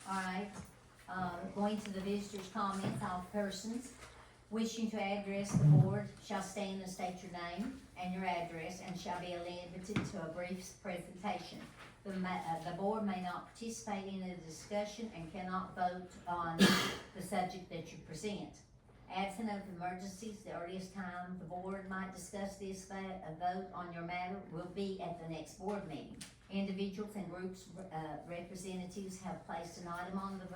Alright, going to the visitors' comments, all persons wishing to address the board shall stand and state your name and your address and shall be limited to a brief presentation. The board may not participate in the discussion and cannot vote on the subject that you present. Absent of emergencies, the earliest time the board might discuss this vote on your matter will be at the next board meeting. Individuals and groups representatives have placed an item on the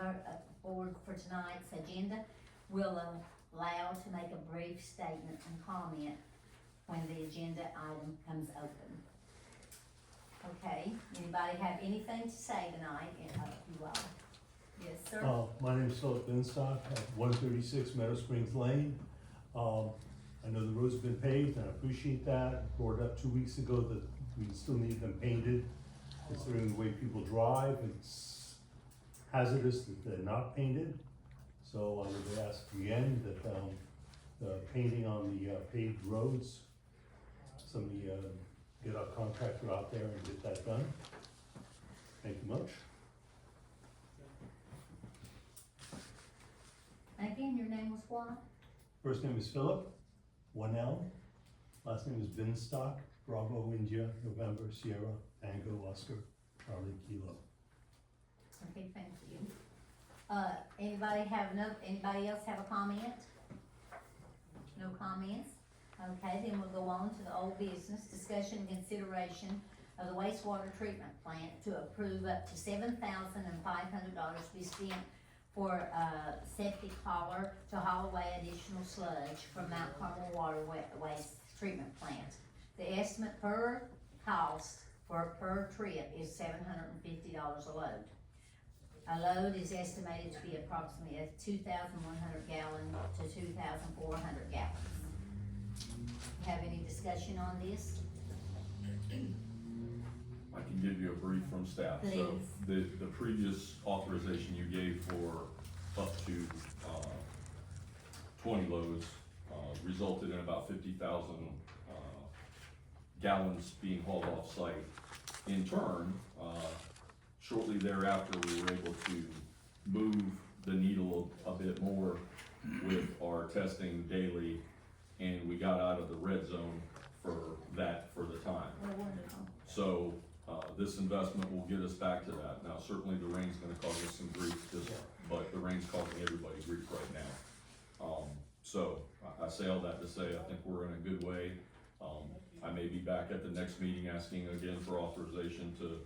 board for tonight's agenda will allow to make a brief statement and comment when the agenda item comes open. Okay, anybody have anything to say tonight? You all? Yes, sir. My name is Philip Binstock at 136 Meadow Springs Lane. I know the roads have been paved and I appreciate that. I brought it up 2 weeks ago that we still need them painted. Considering the way people drive, it's hazardous that they're not painted. So I would ask again that the painting on the paved roads, somebody get a contractor out there and get that done. Thank you much. Again, your name was what? First name is Philip, 1L. Last name is Binstock, Bravo, India, November, Sierra, Tango, Oscar, Charlie, Kilo. Okay, thank you. Anybody else have a comment? No comments? Okay, then we'll go on to the old business, discussion and consideration of the wastewater treatment plant to approve up to $7,500 to be spent for septic hauler to haul away additional sludge from Mount Carmel waste treatment plant. The estimate per cost for per trip is $750 a load. A load is estimated to be approximately 2,100 gallon to 2,400 gallons. Have any discussion on this? I can give you a brief from staff. Please. So the previous authorization you gave for up to 20 loads resulted in about 50,000 gallons being hauled off site. In turn, shortly thereafter, we were able to move the needle a bit more with our testing daily, and we got out of the red zone for that for the time. Oh, wonderful. So this investment will get us back to that. Now, certainly the rain's gonna cause us some grief, but the rain's causing everybody grief right now. So I say all that to say, I think we're in a good way. I may be back at the next meeting asking again for authorization to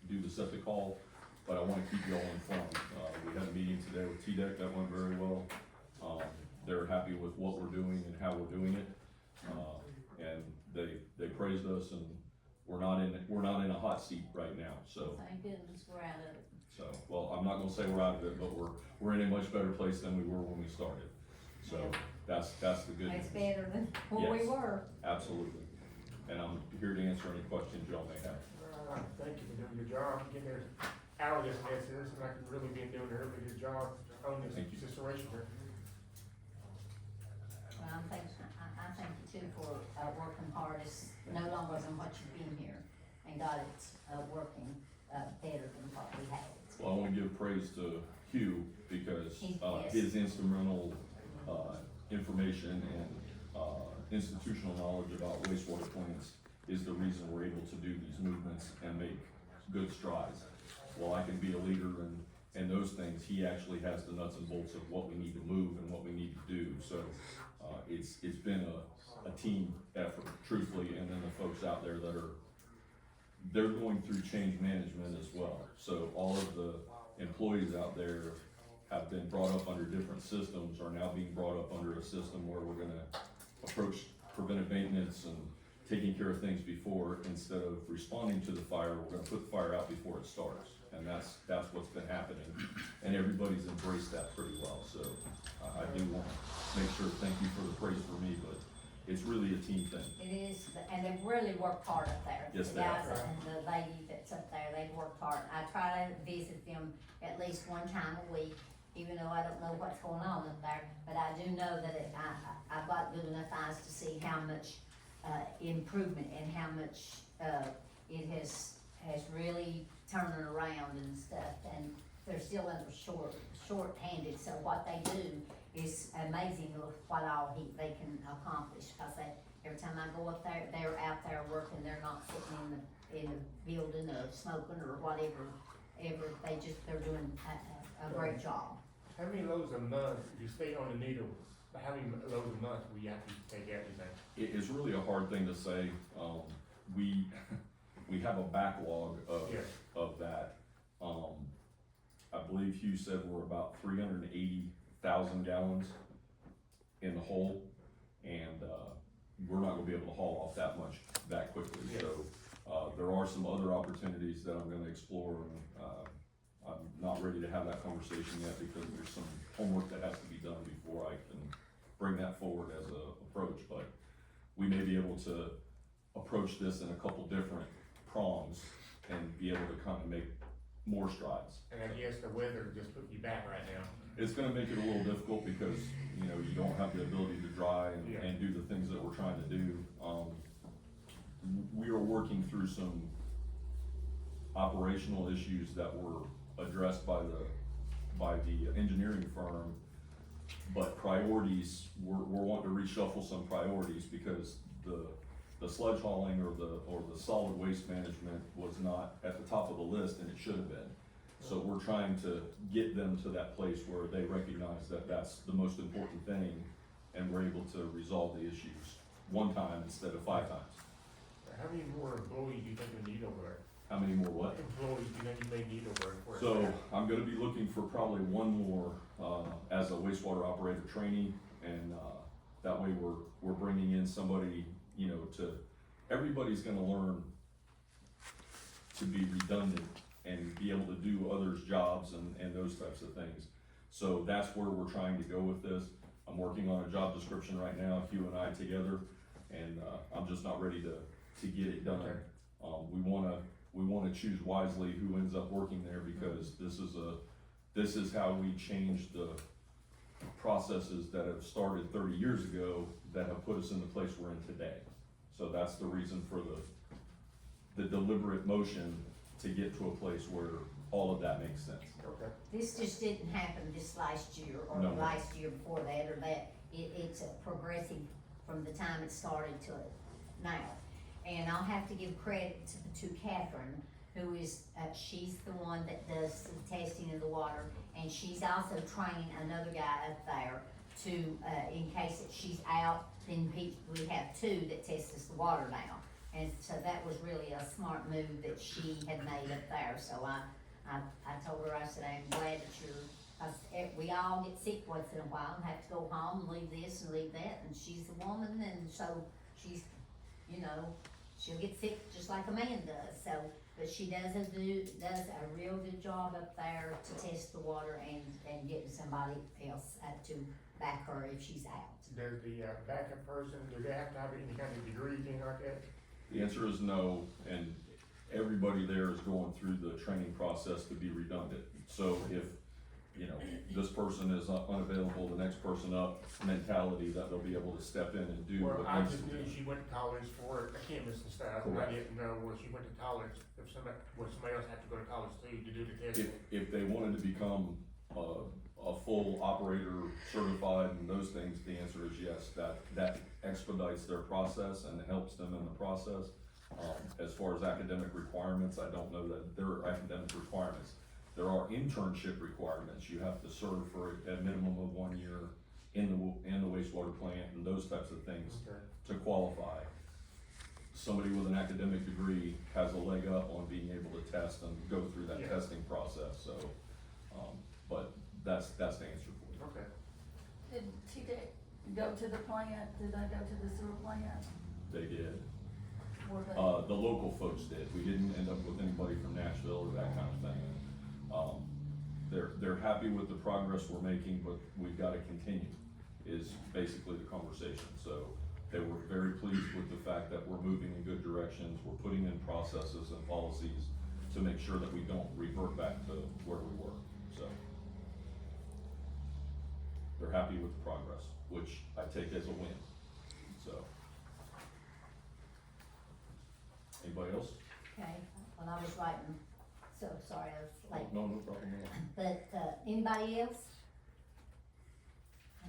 do the septic haul, but I wanna keep you all informed. We had a meeting today with TDEC, that went very well. They're happy with what we're doing and how we're doing it. And they praised us, and we're not in a hot seat right now, so. Thank goodness we're out of it. So, well, I'm not gonna say we're out of it, but we're in a much better place than we were when we started. So, that's the good news. It's better than where we Yes. were. Absolutely. And I'm here to answer any questions y'all may have. Thank you for doing your job, getting there out of this mess, and it's like you've really been doing a really good job on this Thank you. situation here. Well, I thank you too for working hard. It's no longer than what you've been here and got it working better than what we had. Well, I wanna give praise to Hugh because Yes. his instrumental information and institutional knowledge about wastewater plants is the reason we're able to do these movements and make good strides. While I can be a leader and those things, he actually has the nuts and bolts of what we need to move and what we need to do. So it's been a team effort, truthfully, and then the folks out there they're going through change management as well. So all of the employees out there have been brought up under different systems, are now being brought up under a system where we're gonna approach preventive maintenance and taking care of things before, instead of responding to the fire, we're gonna put the fire out before it starts. And that's what's been happening, and everybody's embraced that pretty well. So I do want to make sure, thank you for the praise for me, but it's really a team thing. It is, and they've really worked hard up there. Yes, The they have. guys and the lady that's up there, they've worked hard. I try to visit them at least one time a week, even though I don't know what's going on up there. But I do know that I've got good enough eyes to see how much improvement and how much it has really turned around and stuff. And they're still under short-handed, so what they do is amazing what all they can accomplish, cause every time I go up there, they're out there working, they're not sitting in the building or smoking or whatever, they're doing a great job. How many loads a month, if you stay on the needle, how many loads a month will you have to take out, you think? It is really a hard thing to say. We have a backlog Yes. of that. I believe Hugh said we're about 380,000 gallons in the hole, and we're not gonna be able to haul off that much that quickly. Yes. So there are some other opportunities that I'm gonna explore, and I'm not ready to have that conversation yet because there's some homework that has to be done before I can bring that forward as a approach. But we may be able to approach this in a couple different prongs and be able to kind of make more strides. And I guess the weather just put you back right now. It's gonna make it a little difficult because, you know, you don't have the ability to dry and do the things that we're trying to do. We are working through some operational issues that were addressed by the engineering firm. But priorities, we're wanting to reshuffle some priorities because the sludge hauling or the solid waste management was not at the top of the list, and it should have been. So we're trying to get them to that place where they recognize that that's the most important thing, and we're able to resolve the issues one time instead of 5 times. How many more employees do you think we need over there? How many more what? Employees do you think you may need over there? So I'm gonna be looking for probably one more, as a wastewater operator trainee, and, that way we're bringing in somebody, you know, everybody's gonna learn to be redundant and be able to do others' jobs and those types of things. So that's where we're trying to go with this. I'm working on a job description right now, Hugh and I together, and, I'm just not ready to get it done. Okay. We wanna choose wisely who ends up working there, because this is how we change the processes that have started 30 years ago that have put us in the place we're in today. So that's the reason for the deliberate motion to get to a place where all of that makes sense. Okay. This just didn't happen this last year or No. last year before that or that. It's a progressive from the time it started to now. And I'll have to give credit to Catherine, who is, she's the one that does the testing of the water, and she's also training another guy up there to, in case that she's out, then we have 2 that test us the water now. And so that was really a smart move that she had made up there, so I told her, I said, I'm glad that we all get sick once in a while and have to go home and leave this and leave that, and she's a woman, and so she's, you know, she'll get sick just like a man does, so, but she does a real good job up there to test the water and getting somebody else to back her if she's out. Does the backup person, do they have to have any kind of degree, anything like that? The answer is no, and everybody there is going through the training process to be redundant. So if, you know, this person is unavailable, the next person up mentality that they'll be able to step in and do Well, what I needs to just be knew done. she went to college for a chemist and stuff, and I Correct. didn't know where she went to college, if somebody else had to go to college too to do the testing. If they wanted to become a full operator certified and those things, the answer is yes. That expedites their process and helps them in the process. As far as academic requirements, I don't know that there are academic requirements. There are internship requirements. You have to serve for a minimum of 1 year in the wastewater plant and those types of things Okay. to qualify. Somebody with an academic degree has a leg up on being able to test and go through that Yeah. testing process, so, but that's the answer for you. Okay. Did TJ go to the plant? Did they go to the sewer plant? They did. Were they? The local folks did. We didn't end up with anybody from Nashville or that kind of thing. They're happy with the progress we're making, but we've gotta continue, is basically the conversation. So they were very pleased with the fact that we're moving in good directions. We're putting in processes and policies to make sure that we don't revert back to where we were, so. They're happy with the progress, which I take as a win, so. Anybody else? Okay, when I was writing, so sorry, I was late. No problem at all. but, anybody else?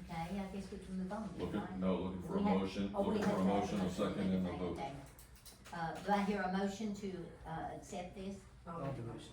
Okay, I guess we can move on, Looking, right? looking for a We have- motion, oh, we looking have for a to have motion, a second, and a vote. Okay. Do I hear a motion to, accept this? I'll make the motion.